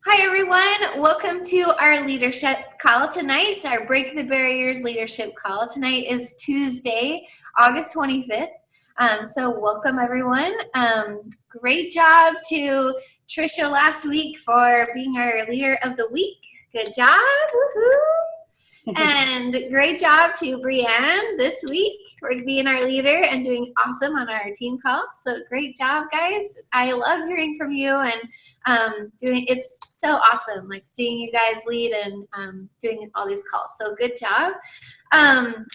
Hi, everyone. Welcome to our leadership call tonight, our Break the Barriers leadership call. Tonight is Tuesday, August 25th. So welcome, everyone. Great job to Trisha last week for being our leader of the week. Good job. Woohoo. And great job to Brianne this week for being our leader and doing awesome on our team call. So great job, guys. I love hearing from you and it's so awesome, like seeing you guys lead and doing all these calls. So good job.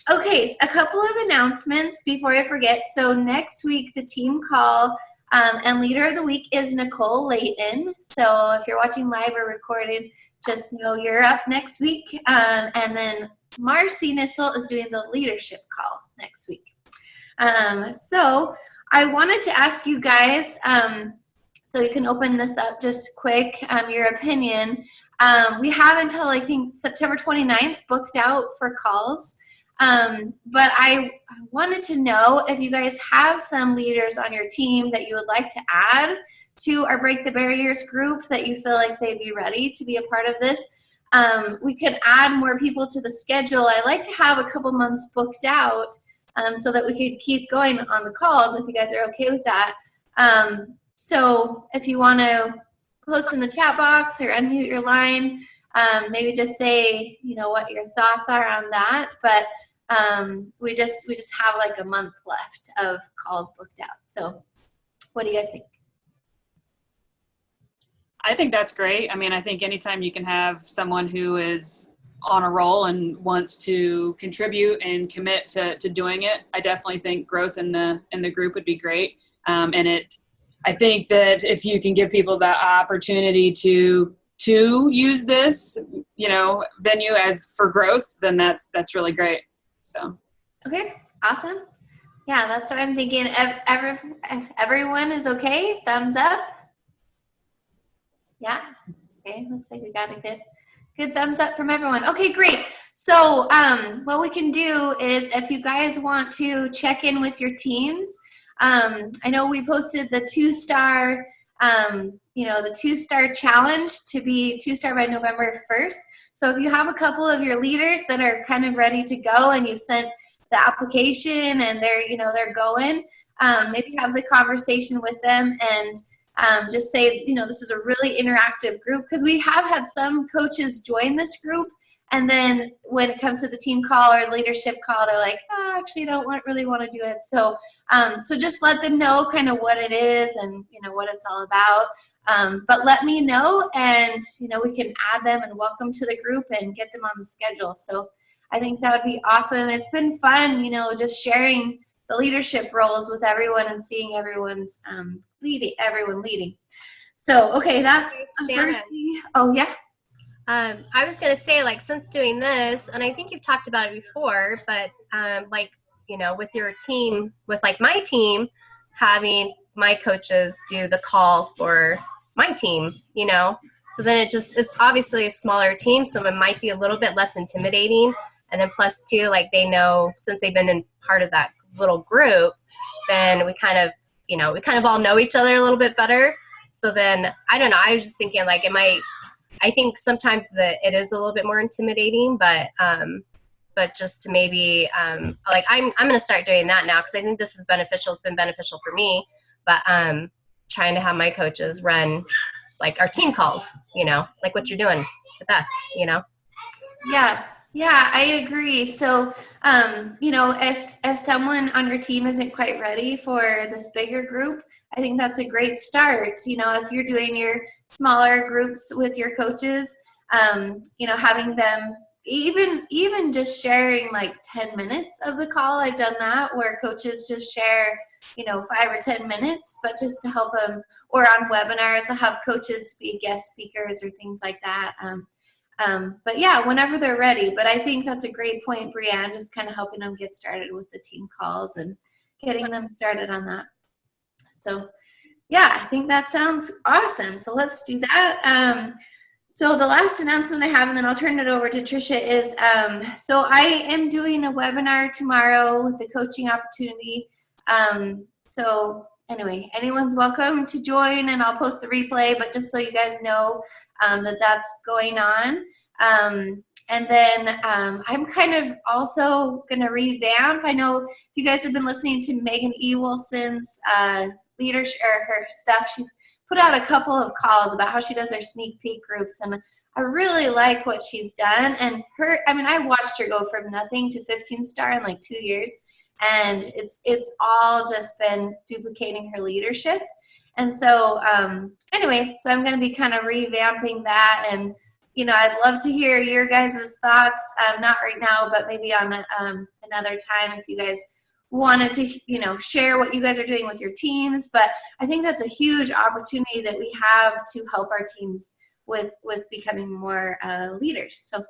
Okay, a couple of announcements before I forget. So next week, the team call and leader of the week is Nicole Layton. So if you're watching live or recorded, just know you're up next week. And then Marcy Nissel is doing the leadership call next week. So I wanted to ask you guys, so you can open this up just quick, your opinion. We have until I think September 29th booked out for calls. But I wanted to know if you guys have some leaders on your team that you would like to add to our Break the Barriers group that you feel like they'd be ready to be a part of this. We could add more people to the schedule. I like to have a couple months booked out so that we could keep going on the calls if you guys are okay with that. So if you want to post in the chat box or unmute your line, maybe just say, what your thoughts are on that. But we just have like a month left of calls booked out. So what do you guys think? I think that's great. I mean, I think anytime you can have someone who is on a roll and wants to contribute and commit to doing it, I definitely think growth in the group would be great. I think that if you can give people the opportunity to use this, venue as for growth, then that's really great. So. Okay. Awesome. Yeah, that's what I'm thinking. Everyone is okay? Thumbs up? Yeah. Okay. Looks like we got a good thumbs up from everyone. Okay, great. So what we can do is if you guys want to check in with your teams, I know we posted the 2-star, the 2-star challenge to be 2-star by November 1st. So if you have a couple of your leaders that are kind of ready to go and you sent the application and they're going, maybe have the conversation with them and just say, this is a really interactive group, because we have had some coaches join this group, and then when it comes to the team call or leadership call, they're like, oh, actually, I don't really want to do it. So, so just let them know kind of what it is and what it's all about. But let me know, and we can add them and welcome to the group and get them on the schedule. So I think that would be awesome. It's been fun, just sharing the leadership roles with everyone and seeing everyone's everyone leading. So, okay, that's first thing. Oh, yeah. I was going to say, since doing this, and I think you've talked about it before, but with your team, with my team, having my coaches do the call for my team, so then it's obviously a smaller team, so it might be a little bit less intimidating. And then plus two, they know, since they've been in part of that little group, then we kind of all know each other a little bit better. So then, I don't know, I was just thinking I think sometimes it is a little bit more intimidating, but just to maybe, I'm going to start doing that now, because I think this is beneficial. It's been beneficial for me, but trying to have my coaches run our team calls, like what you're doing with us, Yeah, I agree. So, if someone on your team isn't quite ready for this bigger group, I think that's a great start. If you're doing your smaller groups with your coaches, having them even just sharing 10 minutes of the call. I've done that where coaches just share, 5 or 10 minutes, but just to help them, or on webinars, I'll have coaches be guest speakers or things like that. But yeah, whenever they're ready. But I think that's a great point, Brianne, just kind of helping them get started with the team calls and getting them started on that. So yeah, I think that sounds awesome. So let's do that. So the last announcement I have, and then I'll turn it over to Trisha, is so I am doing a webinar tomorrow with the coaching opportunity. So anyway, anyone's welcome to join, and I'll post the replay, but just so you guys know that that's going on. And then I'm kind of also going to revamp. I know if you guys have been listening to Megan E. Wilson's leadership or her stuff, she's put out a couple of calls about how she does her sneak peek groups, and I really like what she's done. And I watched her go from nothing to 15-star in like 2 years, and it's all just been duplicating her leadership. And so anyway, so I'm going to be kind of revamping that, and I'd love to hear your guys' thoughts, not right now, but maybe on another time if you guys wanted to, share what you guys are doing with your teams. But I think that's a huge opportunity that we have to help our teams with becoming more leaders. So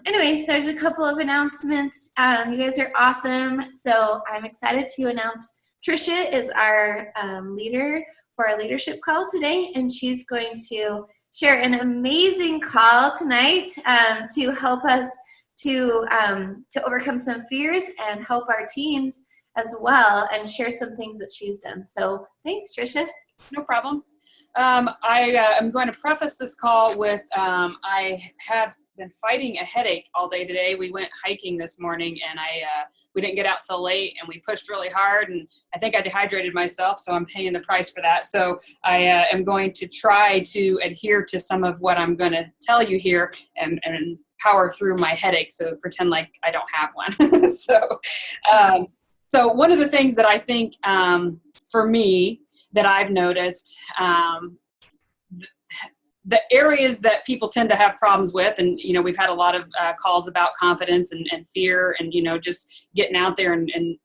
anyway, there's a couple of announcements. You guys are awesome. So I'm excited to announce Trisha is our leader for our leadership call today, and she's going to share an amazing call tonight to help us to overcome some fears and help our teams as well, and share some things that she's done. So thanks, Trisha. No problem. I am going to preface this call with I have been fighting a headache all day today. We went hiking this morning, and we didn't get out till late, and we pushed really hard, and I think I dehydrated myself, so I'm paying the price for that. So I am going to try to adhere to some of what I'm going to tell you here and power through my headache, so pretend like I don't have one. So one of the things that I think for me that I've noticed, the areas that people tend to have problems with, and we've had a lot of calls about confidence and fear, and just getting out there and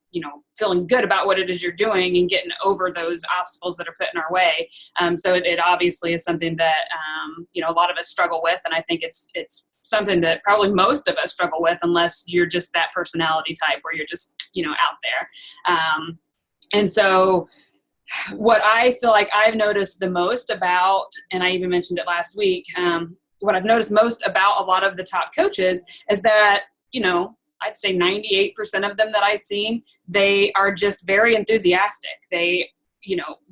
feeling good about what it is you're doing and getting over those obstacles that are put in our way. So it obviously is something that a lot of us struggle with, and I think it's something that probably most of us struggle with, unless you're just that personality type where you're just out there. And so what I feel like I've noticed the most about, and I even mentioned it last week, what I've noticed most about a lot of the top coaches is that, I'd say 98% of them that I've seen, they are just very enthusiastic. They,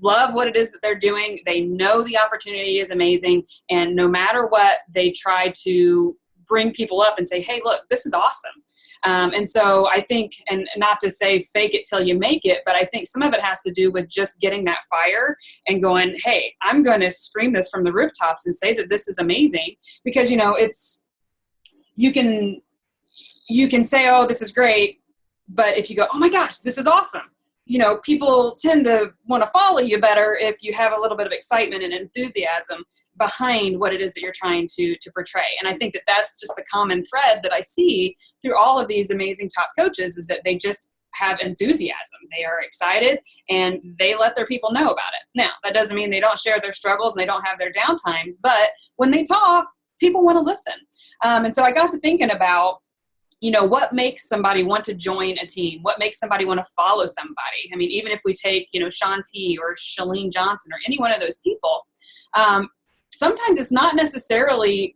love what it is that they're doing. They know the opportunity is amazing. And no matter what, they try to bring people up and say, hey, look, this is awesome. And so I think, and not to say fake it till you make it, but I think some of it has to do with just getting that fire and going, hey, I'm going to scream this from the rooftops and say that this is amazing. Because, you can say, oh, this is great. But if you go, oh my gosh, this is awesome, people tend to want to follow you better if you have a little bit of excitement and enthusiasm behind what it is that you're trying to portray. And I think that that's just the common thread that I see through all of these amazing top coaches, is that they just have enthusiasm. They are excited, and they let their people know about it. Now, that doesn't mean they don't share their struggles and they don't have their down times, but when they talk, people want to listen. And so I got to thinking about, what makes somebody want to join a team? What makes somebody want to follow somebody? I mean, even if we take, Shaun T or Chalene Johnson or any one of those people, sometimes it's not necessarily,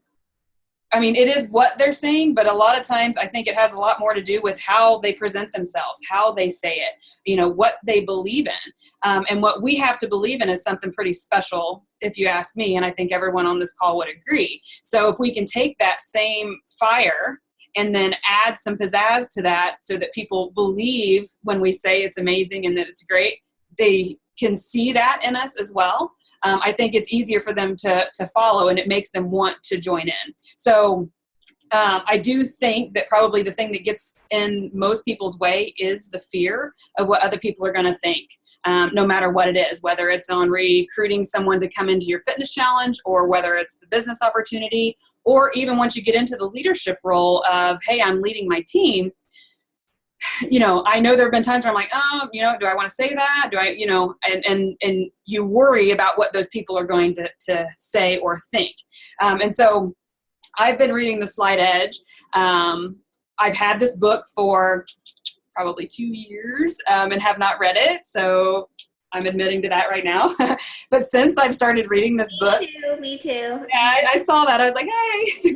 it is what they're saying, but a lot of times I think it has a lot more to do with how they present themselves, how they say it, what they believe in. And what we have to believe in is something pretty special, if you ask me, and I think everyone on this call would agree. So if we can take that same fire and then add some pizzazz to that so that people believe when we say it's amazing and that it's great, they can see that in us as well. I think it's easier for them to follow, and it makes them want to join in. So I do think that probably the thing that gets in most people's way is the fear of what other people are going to think, no matter what it is, whether it's on recruiting someone to come into your fitness challenge, or whether it's the business opportunity, or even once you get into the leadership role of, hey, I'm leading my team. I know there have been times where I'm like, oh, do I want to say that? Do I, and you worry about what those people are going to say or think. And so I've been reading The Slight Edge. I've had this book for probably 2 years and have not read it. So I'm admitting to that right now. But since I've started reading this book, Me too. yeah, I saw that. I was like, hey,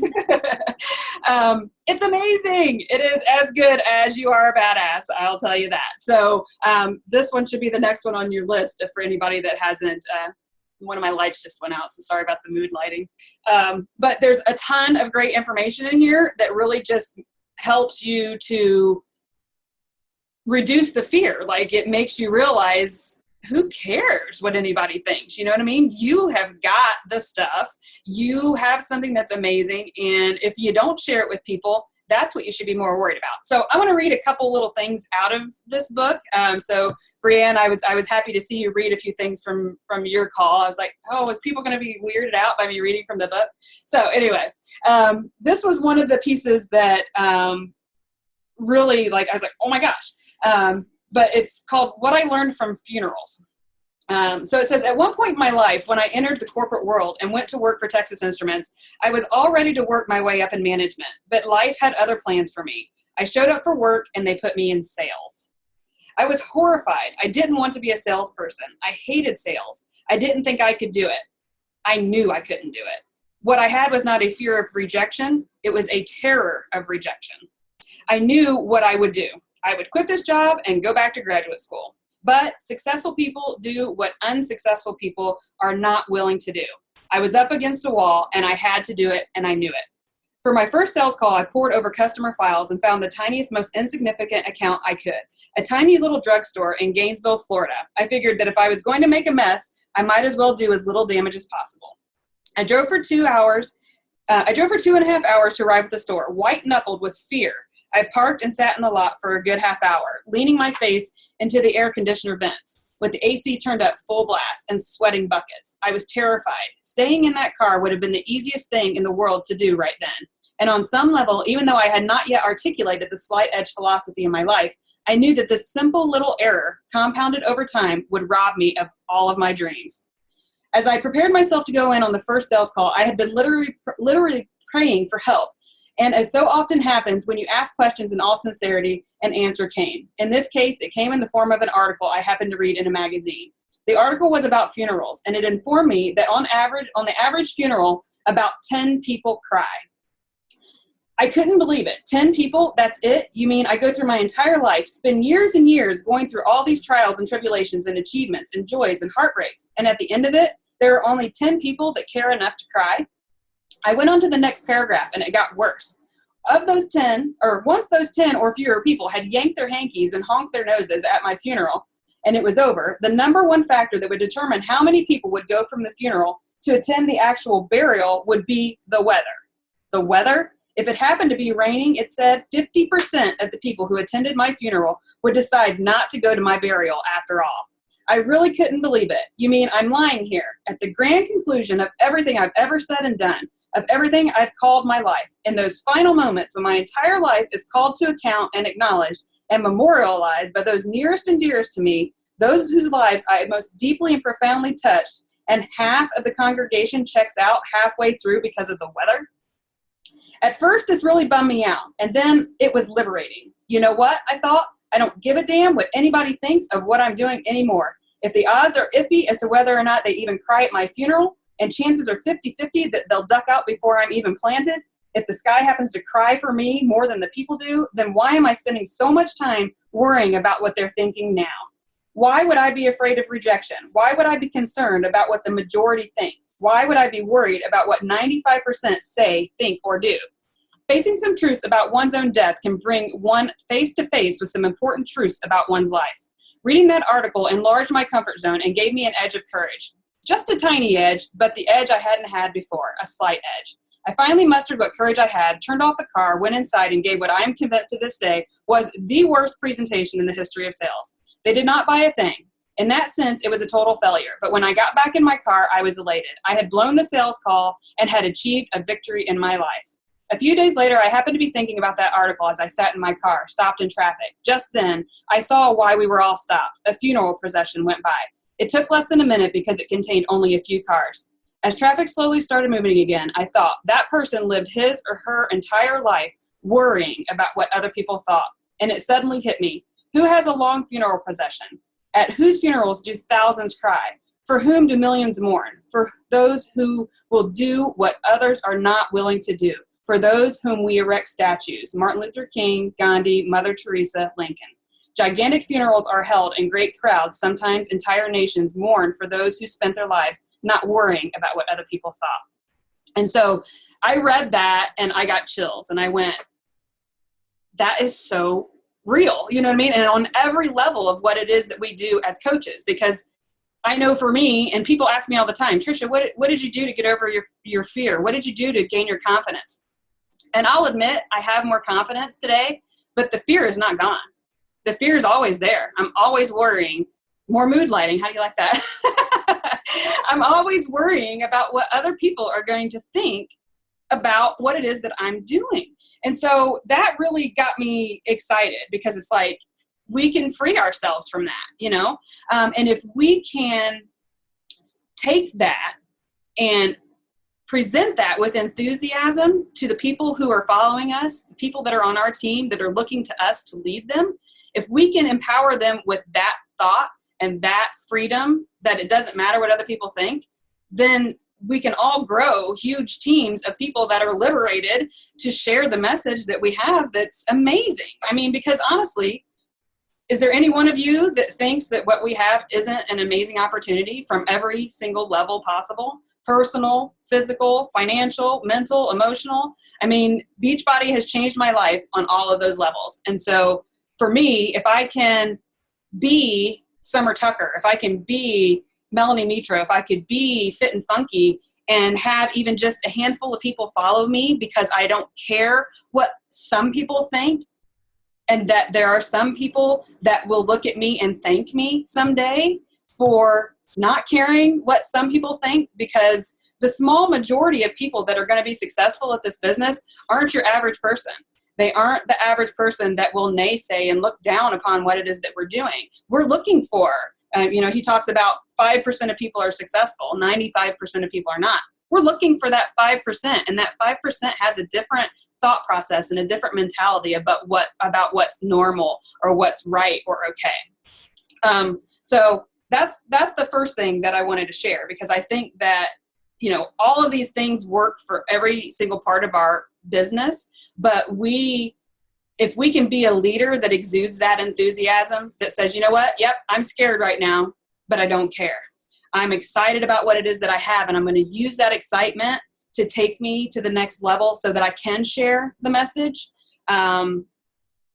it's amazing. It is as good as You Are a Badass. I'll tell you that. So this one should be the next one on your list for anybody that hasn't. One of my lights just went out, so sorry about the mood lighting. But there's a ton of great information in here that really just helps you to reduce the fear. Like, it makes you realize, who cares what anybody thinks? You know what I mean? You have got the stuff. You have something that's amazing. And if you don't share it with people, that's what you should be more worried about. So I want to read a couple little things out of this book. So Brianne, I was happy to see you read a few things from your call. I was like, oh, is people going to be weirded out by me reading from the book? So anyway, this was one of the pieces that really, like, I was like, oh my gosh. But it's called What I Learned from Funerals. So it says, at one point in my life, when I entered the corporate world and went to work for Texas Instruments, I was all ready to work my way up in management, but life had other plans for me. I showed up for work and they put me in sales. I was horrified. I didn't want to be a salesperson. I hated sales. I didn't think I could do it. I knew I couldn't do it. What I had was not a fear of rejection. It was a terror of rejection. I knew what I would do. I would quit this job and go back to graduate school. But successful people do what unsuccessful people are not willing to do. I was up against a wall and I had to do it, and I knew it. For my first sales call, I pored over customer files and found the tiniest, most insignificant account I could. A tiny little drugstore in Gainesville, Florida. I figured that if I was going to make a mess, I might as well do as little damage as possible. I drove for 2.5 hours to arrive at the store, white-knuckled with fear. I parked and sat in the lot for a good half hour, leaning my face into the air conditioner vents, with the AC turned up full blast and sweating buckets. I was terrified. Staying in that car would have been the easiest thing in the world to do right then. And on some level, even though I had not yet articulated the slight edge philosophy in my life, I knew that this simple little error, compounded over time, would rob me of all of my dreams. As I prepared myself to go in on the first sales call, I had been literally praying for help. And as so often happens, when you ask questions in all sincerity, an answer came. In this case, it came in the form of an article I happened to read in a magazine. The article was about funerals, and it informed me that on the average funeral, about 10 people cry. I couldn't believe it. 10 people, that's it? You mean I go through my entire life, spend years and years going through all these trials and tribulations and achievements and joys and heartbreaks, and at the end of it, there are only 10 people that care enough to cry? I went on to the next paragraph, and it got worse. Once those 10 or fewer people had yanked their hankies and honked their noses at my funeral, and it was over, the number one factor that would determine how many people would go from the funeral to attend the actual burial would be the weather. The weather? If it happened to be raining, it said 50% of the people who attended my funeral would decide not to go to my burial after all. I really couldn't believe it. You mean I'm lying here at the grand conclusion of everything I've ever said and done, of everything I've called my life, in those final moments when my entire life is called to account and acknowledged and memorialized by those nearest and dearest to me, those whose lives I most deeply and profoundly touched, and half of the congregation checks out halfway through because of the weather? At first, this really bummed me out, and then it was liberating. You know what? I thought, I don't give a damn what anybody thinks of what I'm doing anymore. If the odds are iffy as to whether or not they even cry at my funeral, and chances are 50-50 that they'll duck out before I'm even planted, if the sky happens to cry for me more than the people do, then why am I spending so much time worrying about what they're thinking now? Why would I be afraid of rejection? Why would I be concerned about what the majority thinks? Why would I be worried about what 95% say, think, or do? Facing some truths about one's own death can bring one face to face with some important truths about one's life. Reading that article enlarged my comfort zone and gave me an edge of courage. Just a tiny edge, but the edge I hadn't had before, a slight edge. I finally mustered what courage I had, turned off the car, went inside, and gave what I am convinced to this day was the worst presentation in the history of sales. They did not buy a thing. In that sense, it was a total failure. But when I got back in my car, I was elated. I had blown the sales call and had achieved a victory in my life. A few days later, I happened to be thinking about that article as I sat in my car, stopped in traffic. Just then, I saw why we were all stopped. A funeral procession went by. It took less than a minute because it contained only a few cars. As traffic slowly started moving again, I thought that person lived his or her entire life worrying about what other people thought. And it suddenly hit me. Who has a long funeral procession? At whose funerals do thousands cry? For whom do millions mourn? For those who will do what others are not willing to do. For those whom we erect statues. Martin Luther King, Gandhi, Mother Teresa, Lincoln. Gigantic funerals are held in great crowds. Sometimes entire nations mourn for those who spent their lives not worrying about what other people thought. And so I read that and I got chills and I went, that is so real. You know what I mean? And on every level of what it is that we do as coaches, because I know for me, and people ask me all the time, Trisha, what did you do to get over your fear? What did you do to gain your confidence? And I'll admit I have more confidence today, but the fear is not gone. The fear is always there. I'm always worrying. More mood lighting. How do you like that? I'm always worrying about what other people are going to think about what it is that I'm doing. And so that really got me excited because it's like, we can free ourselves from that, you know? And if we can take that and present that with enthusiasm to the people who are following us, the people that are on our team that are looking to us to lead them, if we can empower them with that thought and that freedom that it doesn't matter what other people think, then we can all grow huge teams of people that are liberated to share the message that we have that's amazing. I mean, because honestly, is there any one of you that thinks that what we have isn't an amazing opportunity from every single level possible? Personal, physical, financial, mental, emotional. I mean, Beachbody has changed my life on all of those levels. And so for me, if I can be Summer Tucker, if I can be Melanie Mitro, if I could be fit and funky and have even just a handful of people follow me because I don't care what some people think, and that there are some people that will look at me and thank me someday for not caring what some people think, because the small majority of people that are going to be successful at this business aren't your average person. They aren't the average person that will naysay and look down upon what it is that we're doing. We're looking for, he talks about 5% of people are successful, 95% of people are not. We're looking for that 5%, and that 5% has a different thought process and a different mentality about what's normal or what's right or okay. So that's the first thing that I wanted to share, because I think that, all of these things work for every single part of our business, but if we can be a leader that exudes that enthusiasm, that says, you know what, yep, I'm scared right now, but I don't care. I'm excited about what it is that I have, and I'm going to use that excitement to take me to the next level so that I can share the message. And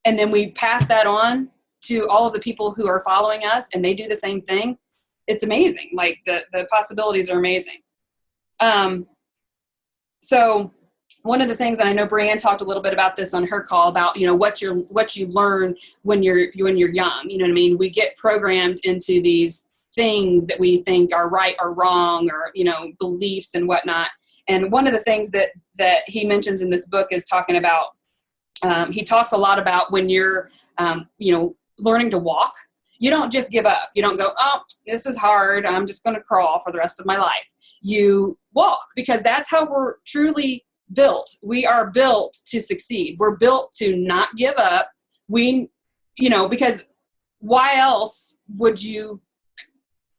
then we pass that on to all of the people who are following us, and they do the same thing. It's amazing. Like the possibilities are amazing. So one of the things, and I know Brianne talked a little bit about this on her call about, what you learn when you're young, you know what I mean? We get programmed into these things that we think are right or wrong, or, beliefs and whatnot. And one of the things that he mentions in this book is talking about, he talks a lot about when you're, learning to walk, you don't just give up. You don't go, oh, this is hard, I'm just going to crawl for the rest of my life. You walk, because that's how we're truly built. We are built to succeed. We're built to not give up. Because why else would you?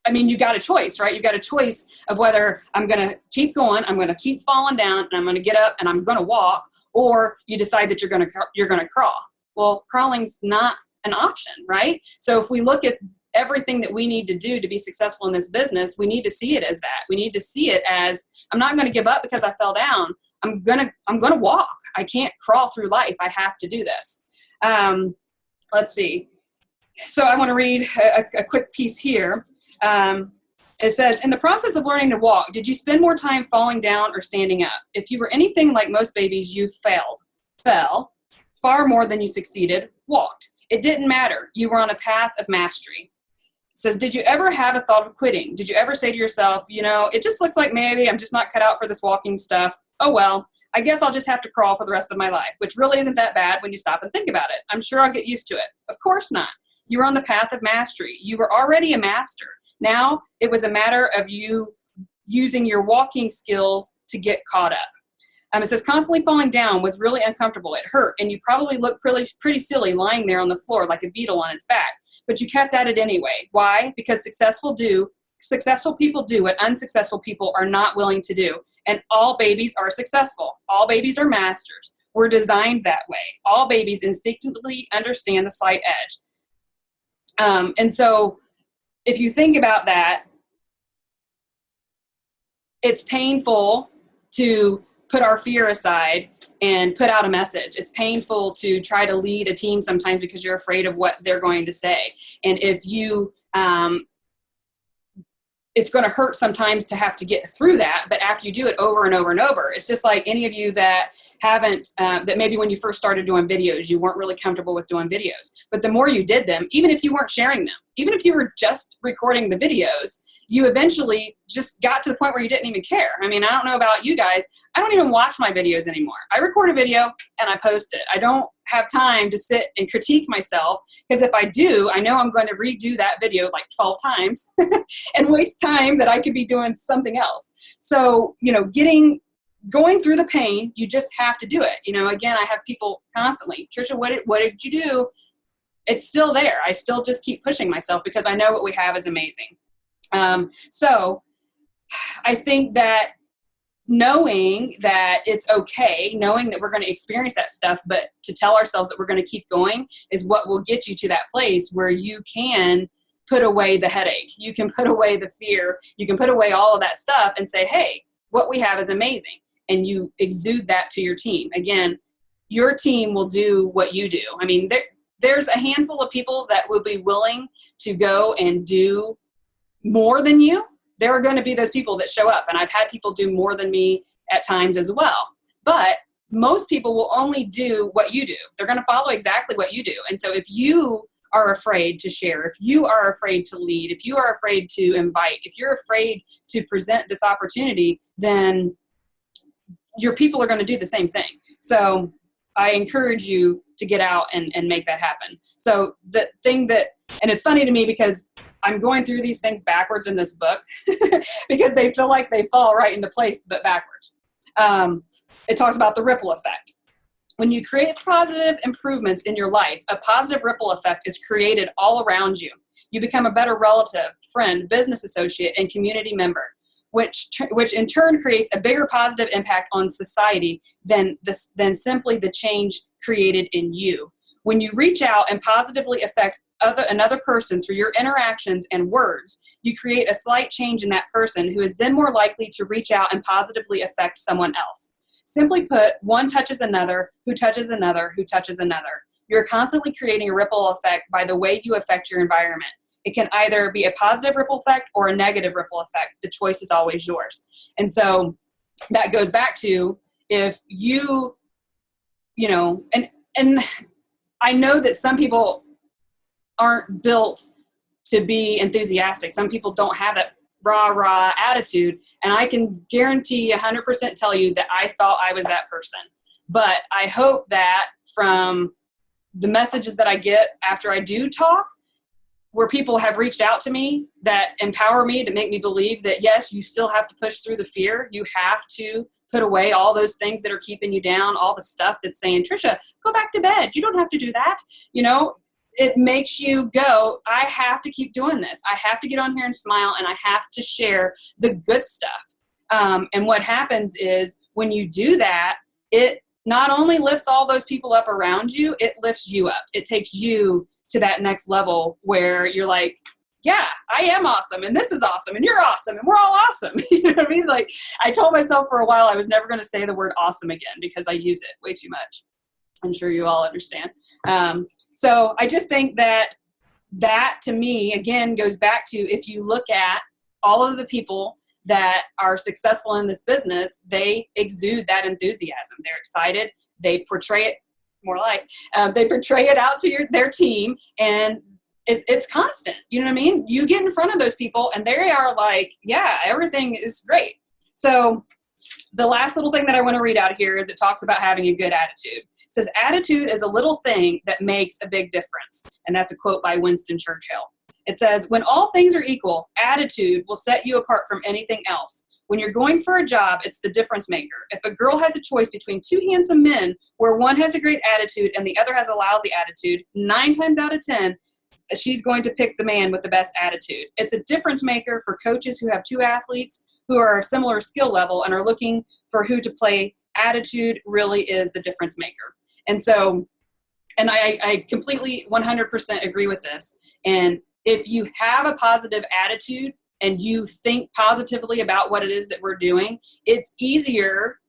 You got a choice, right? You got a choice of whether I'm going to keep going, I'm going to keep falling down, and I'm going to get up and I'm going to walk, or you decide that you're going to crawl. Well, crawling's not an option, right? So if we look at everything that we need to do to be successful in this business, we need to see it as that. We need to see it as, I'm not going to give up because I fell down. I'm going to walk. I can't crawl through life. I have to do this. Let's see. So I want to read a quick piece here. It says, in the process of learning to walk, did you spend more time falling down or standing up? If you were anything like most babies, you fell far more than you succeeded, walked. It didn't matter. You were on a path of mastery. It says, did you ever have a thought of quitting? Did you ever say to yourself, it just looks like maybe I'm just not cut out for this walking stuff. Oh, well, I guess I'll just have to crawl for the rest of my life, which really isn't that bad when you stop and think about it. I'm sure I'll get used to it. Of course not. You were on the path of mastery. You were already a master. Now it was a matter of you using your walking skills to get caught up. It says constantly falling down was really uncomfortable. It hurt, and you probably looked pretty silly lying there on the floor like a beetle on its back. But you kept at it anyway. Why? Because successful people do what unsuccessful people are not willing to do. And all babies are successful. All babies are masters. We're designed that way. All babies instinctively understand the slight edge. And so if you think about that, it's painful to put our fear aside and put out a message. It's painful to try to lead a team sometimes because you're afraid of what they're going to say. And if you, it's going to hurt sometimes to have to get through that, but after you do it over and over and over, it's just like any of you that haven't, that maybe when you first started doing videos, you weren't really comfortable with doing videos. But the more you did them, even if you weren't sharing them, even if you were just recording the videos, you eventually just got to the point where you didn't even care. I mean, I don't know about you guys. I don't even watch my videos anymore. I record a video and I post it. I don't have time to sit and critique myself, because if I do, I know I'm going to redo that video like 12 times and waste time that I could be doing something else. So, you know, going through the pain, you just have to do it. You know, again, I have people constantly, Trisha, what did you do? It's still there. I still just keep pushing myself because I know what we have is amazing. So I think that knowing that it's okay, knowing that we're going to experience that stuff, but to tell ourselves that we're going to keep going is what will get you to that place where you can put away the headache. You can put away the fear. You can put away all of that stuff and say, hey, what we have is amazing. And you exude that to your team. Again, your team will do what you do. I mean, there's a handful of people that will be willing to go and do more than you. There are going to be those people that show up, and I've had people do more than me at times as well. But most people will only do what you do. They're going to follow exactly what you do. And so if you are afraid to share, if you are afraid to lead, if you are afraid to invite, if you're afraid to present this opportunity, then your people are going to do the same thing. So I encourage you to get out and make that happen. So the thing that, and it's funny to me because I'm going through these things backwards in this book because they feel like they fall right into place, but backwards. It talks about the ripple effect. When you create positive improvements in your life, a positive ripple effect is created all around you. You become a better relative, friend, business associate, and community member, which in turn creates a bigger positive impact on society than simply the change created in you. When you reach out and positively affect another person through your interactions and words, you create a slight change in that person who is then more likely to reach out and positively affect someone else. Simply put, one touches another, who touches another, who touches another. You're constantly creating a ripple effect by the way you affect your environment. It can either be a positive ripple effect or a negative ripple effect. The choice is always yours. And so that goes back to if you know, and I know that some people aren't built to be enthusiastic. Some people don't have that rah attitude. And I can guarantee 100% tell you that I thought I was that person. But I hope that from the messages that I get after I do talk, where people have reached out to me that empower me to make me believe that, yes, you still have to push through the fear. You have to put away all those things that are keeping you down, all the stuff that's saying, Trisha, go back to bed. You don't have to do that. You know, it makes you go, I have to keep doing this. I have to get on here and smile, and I have to share the good stuff. And what happens is when you do that, it not only lifts all those people up around you, it lifts you up. It takes you to that next level where you're like, yeah, I am awesome, and this is awesome, and you're awesome, and we're all awesome. You know what I mean? Like, I told myself for a while I was never going to say the word awesome again because I use it way too much. I'm sure you all understand. So I just think that to me, again, goes back to, if you look at all of the people that are successful in this business, they exude that enthusiasm. They're excited. They portray it more like, they portray it out to their team, and it's constant. You know what I mean? You get in front of those people and they are like, yeah, everything is great. So the last little thing that I want to read out here is it talks about having a good attitude. It says, attitude is a little thing that makes a big difference. And that's a quote by Winston Churchill. It says, when all things are equal, attitude will set you apart from anything else. when you're going for a job, it's the difference maker. If a girl has a choice between two handsome men where one has a great attitude and the other has a lousy attitude, 9 times out of 10, she's going to pick the man with the best attitude. It's a difference maker for coaches who have 2 athletes who are a similar skill level and are looking for who to play. Attitude really is the difference maker. And so, and I completely 100% agree with this. And if you have a positive attitude and you think positively about what it is that we're doing, it's easier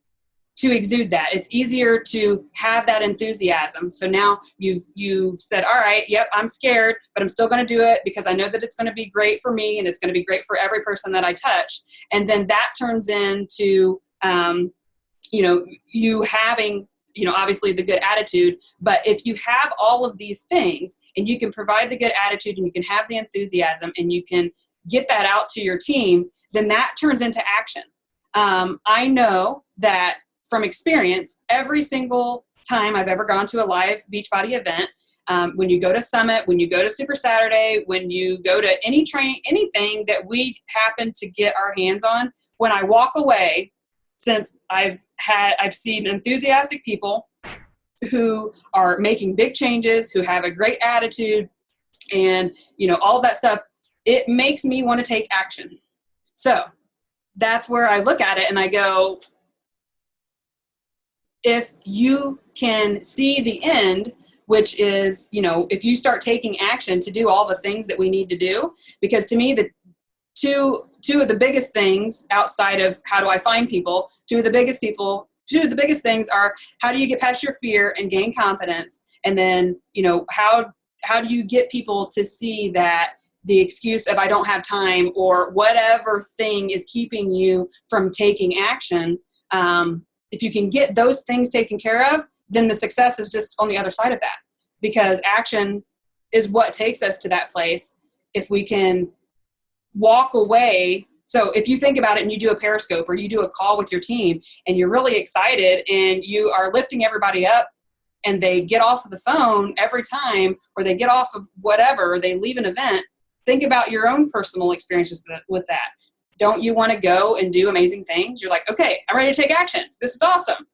to exude that. It's easier to have that enthusiasm. So now you've said, all right, yep, I'm scared, but I'm still going to do it because I know that it's going to be great for me and it's going to be great for every person that I touch. And then that turns into, you having, obviously the good attitude. But if you have all of these things and you can provide the good attitude and you can have the enthusiasm and you can get that out to your team, then that turns into action. I know that from experience, every single time I've ever gone to a live Beachbody event, when you go to Summit, when you go to Super Saturday, when you go to any training, anything that we happen to get our hands on, when I walk away, since I've seen enthusiastic people who are making big changes, who have a great attitude, and all of that stuff, it makes me want to take action. So that's where I look at it and I go, if you can see the end, which is, if you start taking action to do all the things that we need to do, because to me, the two of the biggest things outside of how do I find people, two of the biggest things are how do you get past your fear and gain confidence? And then, how do you get people to see that the excuse of I don't have time or whatever thing is keeping you from taking action, if you can get those things taken care of, then the success is just on the other side of that, because action is what takes us to that place. If we can walk away. So if you think about it and you do a Periscope or you do a call with your team and you're really excited and you are lifting everybody up and they get off of the phone every time, or they get off of whatever, they leave an event, think about your own personal experiences with that. Don't you want to go and do amazing things? You're like, okay, I'm ready to take action. This is awesome.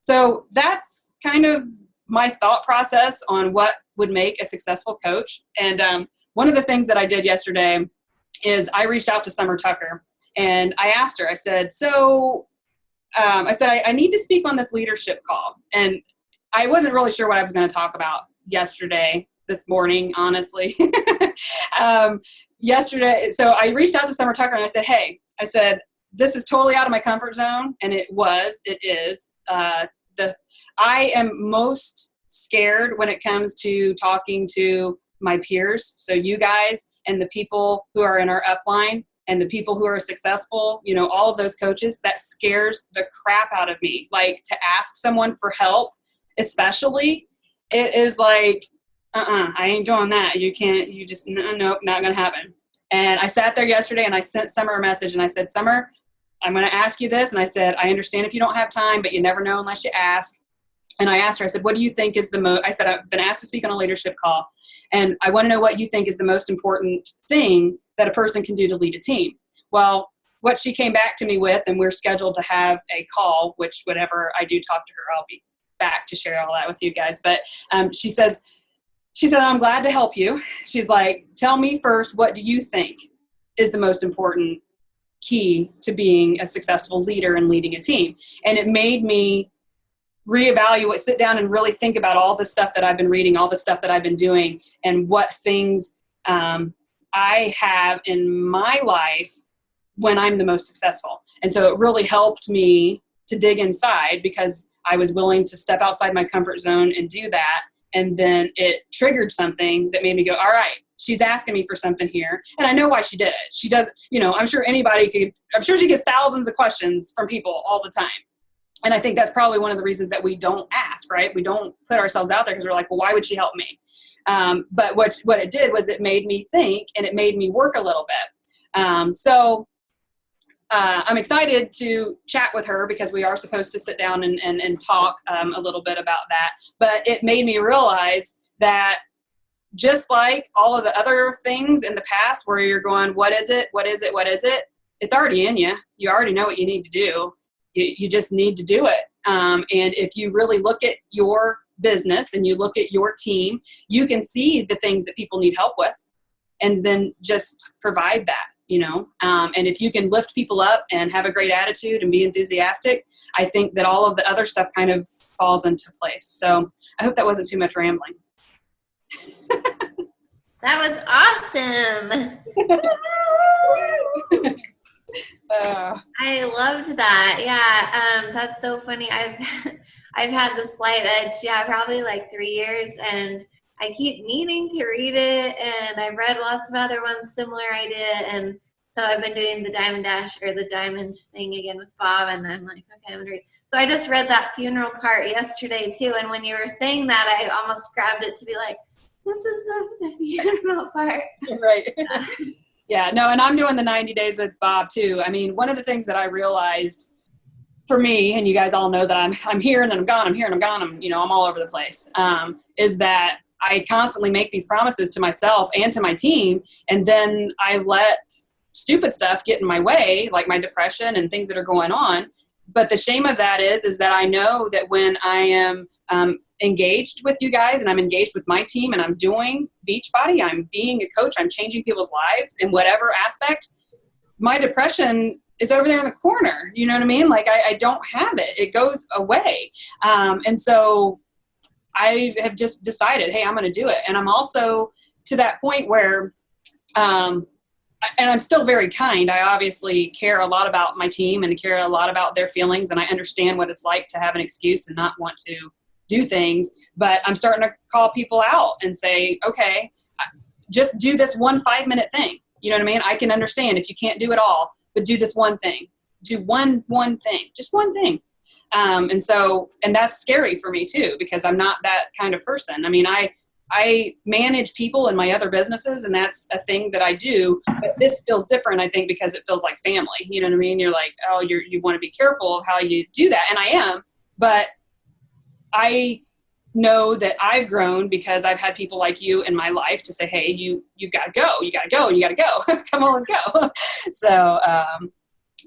So that's kind of my thought process on what would make a successful coach. And one of the things that I did yesterday is I reached out to Summer Tucker and I asked her, I said, I need to speak on this leadership call. And I wasn't really sure what I was going to talk about this morning, honestly. Yesterday, so I reached out to Summer Tucker and I said, hey, this is totally out of my comfort zone. And it is. I am most scared when it comes to talking to my peers. So you guys and the people who are in our upline and the people who are successful, all of those coaches, that scares the crap out of me. Like, to ask someone for help, especially, it is like, I ain't doing that. Nope, not going to happen. And I sat there yesterday and I sent Summer a message and I said, Summer, I'm going to ask you this. And I said, I understand if you don't have time, but you never know unless you ask. And I asked her, I said, what do you think is I said, I've been asked to speak on a leadership call. And I want to know what you think is the most important thing that a person can do to lead a team. Well, what she came back to me with, and we're scheduled to have a call, which whenever I do talk to her, I'll be back to share all that with you guys. But she said, I'm glad to help you. She's like, tell me first, what do you think is the most important key to being a successful leader and leading a team? And it made me reevaluate, sit down and really think about all the stuff that I've been reading, all the stuff that I've been doing, and what things I have in my life when I'm the most successful. And so it really helped me to dig inside, because I was willing to step outside my comfort zone and do that. And then it triggered something that made me go, all right, she's asking me for something here. And I know why she did it. She does, I'm sure she gets thousands of questions from people all the time. And I think that's probably one of the reasons that we don't ask, right? We don't put ourselves out there because we're like, well, why would she help me? But what it did was it made me think, and it made me work a little bit. So I'm excited to chat with her, because we are supposed to sit down and talk a little bit about that. But it made me realize that just like all of the other things in the past where you're going, what is it? What is it? What is it? it's already in you. You already know what you need to do. You just need to do it. And if you really look at your business and you look at your team, you can see the things that people need help with, and then just provide that, and if you can lift people up and have a great attitude and be enthusiastic, I think that all of the other stuff kind of falls into place. So I hope that wasn't too much rambling. That was awesome. I loved that. Yeah, that's so funny. I've had the Slight Edge, probably like 3 years, and I keep needing to read it, and I've read lots of other ones similar idea, and so I've been doing the Diamond Dash or the Diamond thing again with Bob, and I'm like, okay, I'm gonna read. So I just read that funeral part yesterday too, and when you were saying that, I almost grabbed it to be like, this is the funeral part. Right. Yeah, no, and I'm doing the 90 days with Bob too. I mean, one of the things that I realized for me, and you guys all know that I'm here and then I'm gone, I'm here and I'm gone, I'm all over the place, is that I constantly make these promises to myself and to my team, and then I let stupid stuff get in my way, like my depression and things that are going on. But the shame of that is that I know that when I am engaged with you guys and I'm engaged with my team and I'm doing Beachbody, I'm being a coach, I'm changing people's lives in whatever aspect, my depression is over there in the corner. You know what I mean? Like I don't have it. It goes away. And so I have just decided, hey, I'm going to do it. And I'm also to that point where, and I'm still very kind. I obviously care a lot about my team and care a lot about their feelings. And I understand what it's like to have an excuse and not want to do things. But I'm starting to call people out and say, okay, just do this 1 5-minute thing. You know what I mean? I can understand if you can't do it all, but do this one thing. Do one thing, just one thing. And that's scary for me too, because I'm not that kind of person. I mean, I manage people in my other businesses, and that's a thing that I do, but this feels different, I think, because it feels like family. You know what I mean? You're like, oh, you want to be careful of how you do that. And I am, but I know that I've grown because I've had people like you in my life to say, hey, you got to go, you got to go, you got to go. Come on, let's go. So,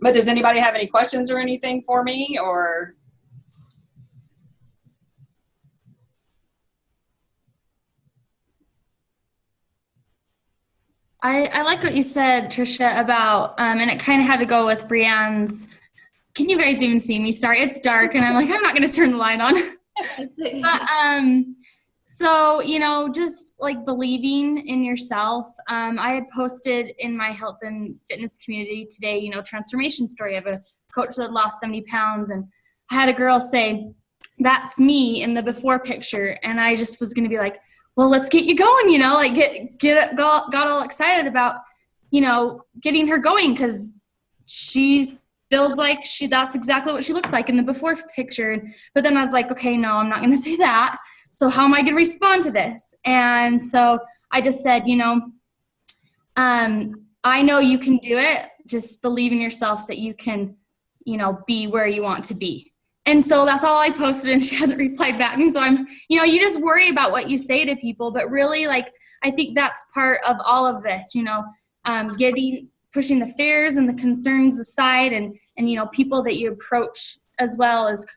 but does anybody have any questions or anything for me, or? I like what you said, Trisha, about, and it kind of had to go with Brianne's, can you guys even see me? Sorry, it's dark, and I'm like, I'm not going to turn the light on. But, so, just like believing in yourself. I had posted in my health and fitness community today, transformation story of a coach that had lost 70 pounds. And I had a girl say, that's me in the before picture. And I just was going to be like, well, let's get you going, got all excited about, getting her going, because she feels like that's exactly what she looks like in the before picture. But then I was like, okay, no, I'm not going to say that. So how am I going to respond to this? And so I just said, I know you can do it. Just believe in yourself that you can, be where you want to be. And so that's all I posted, and she hasn't replied back. And so I'm, you just worry about what you say to people, but really, like, I think that's part of all of this, pushing the fears and the concerns aside, and people that you approach as well as,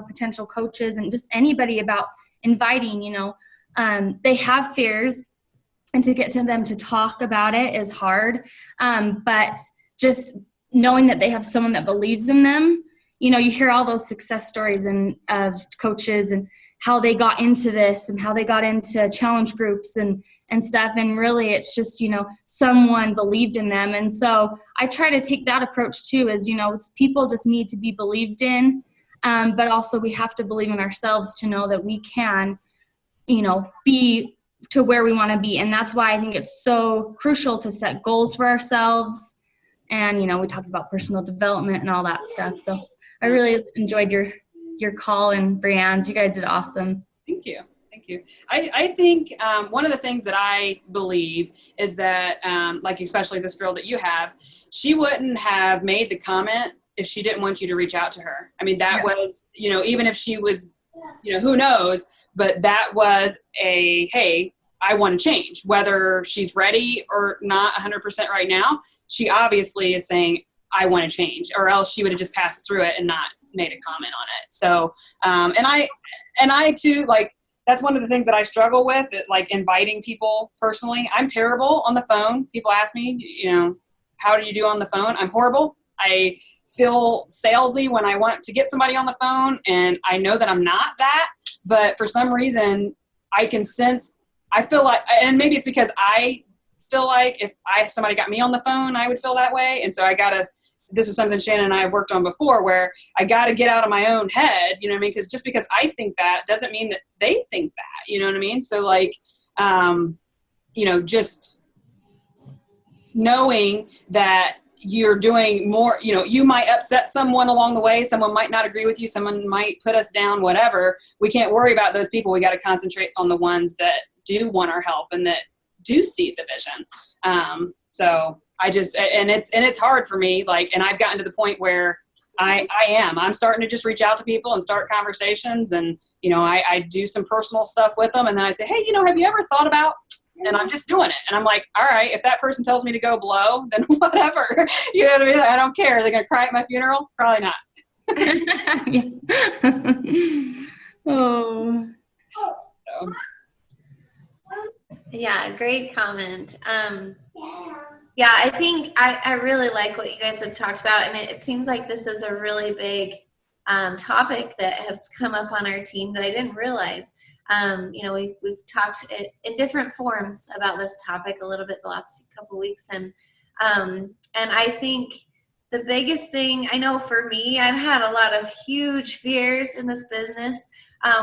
potential coaches and just anybody about inviting, they have fears, and to get to them to talk about it is hard. But just knowing that they have someone that believes in them. You hear all those success stories of coaches and how they got into this and how they got into challenge groups and stuff. And really it's just, someone believed in them. And so I try to take that approach too, as, people just need to be believed in. But also we have to believe in ourselves to know that we can, be to where we want to be. And that's why I think it's so crucial to set goals for ourselves. And, we talked about personal development and all that stuff. So I really enjoyed your call, and Brianne's. You guys did awesome. Thank you. I think one of the things that I believe is that, like especially this girl that you have, she wouldn't have made the comment if she didn't want you to reach out to her. I mean, that was, even if she was, who knows, but that was hey, I want to change. Whether she's ready or not 100% right now, she obviously is saying, I want to change, or else she would have just passed through it and not made a comment on it. So, and I too, like, that's one of the things that I struggle with, like inviting people personally. I'm terrible on the phone. People ask me, you know, how do you do on the phone? I'm horrible. I feel salesy when I want to get somebody on the phone, and I know that I'm not that, but for some reason I can sense, I feel like, and maybe it's because I feel like if somebody got me on the phone, I would feel that way. And so this is something Shannon and I have worked on before, where I got to get out of my own head, you know what I mean? Because just because I think that doesn't mean that they think that, you know what I mean? So like, you know, just knowing that you're doing more, you know, you might upset someone along the way. Someone might not agree with you. Someone might put us down, whatever. We can't worry about those people. We got to concentrate on the ones that do want our help and that do see the vision. So I just, and it's hard for me, like, and I've gotten to the point where I'm starting to just reach out to people and start conversations, and, you know, I do some personal stuff with them, and then I say, hey, you know, have you ever thought about, and I'm just doing it. And I'm like, all right, if that person tells me to go blow, then whatever, you know what I mean? I don't care. Are they going to cry at my funeral? Probably not. Oh. So. Yeah, great comment. Yeah, I think I really like what you guys have talked about, and it seems like this is a really big topic that has come up on our team that I didn't realize. You know, we've talked in different forms about this topic a little bit the last couple of weeks, and I think the biggest thing, I know for me, I've had a lot of huge fears in this business.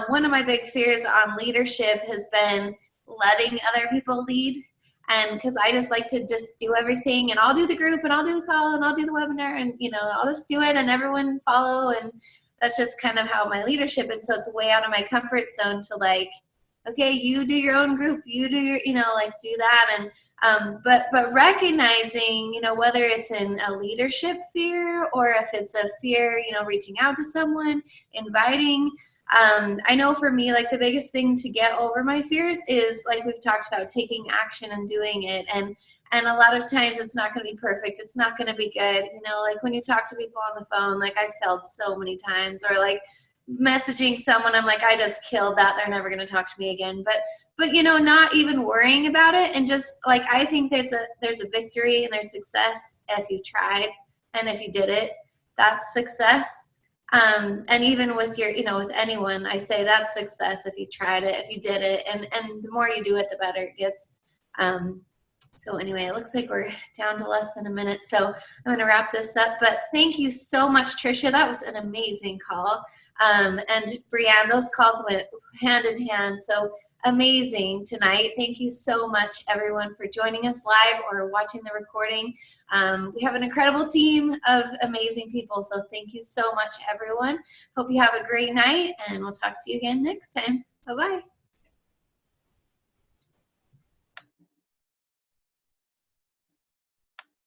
One of my big fears on leadership has been letting other people lead. And because I just like to just do everything, and I'll do the group, and I'll do the call, and I'll do the webinar, and, you know, I'll just do it and everyone follow. And that's just kind of how my leadership. And so it's way out of my comfort zone to like, okay, you do your own group, you do your, you know, like do that. And, but recognizing, you know, whether it's in a leadership fear or if it's a fear, you know, reaching out to someone, inviting, I know for me, like the biggest thing to get over my fears is, like we've talked about, taking action and doing it. And a lot of times it's not going to be perfect. It's not going to be good. You know, like when you talk to people on the phone, like I've failed so many times, or like messaging someone, I'm like, I just killed that. They're never going to talk to me again. But, you know, not even worrying about it. And just like, I think there's a victory and there's success if you tried. And if you did it, that's success. And even with your, you know, with anyone, I say that's success if you tried it, if you did it, and the more you do it, the better it gets. So anyway, it looks like we're down to less than a minute, so I'm going to wrap this up. But thank you so much, Tricia. That was an amazing call. And Brianne, those calls went hand in hand. So amazing tonight. Thank you so much, everyone, for joining us live or watching the recording. We have an incredible team of amazing people, so thank you so much, everyone. Hope you have a great night, and we'll talk to you again next time. Bye-bye.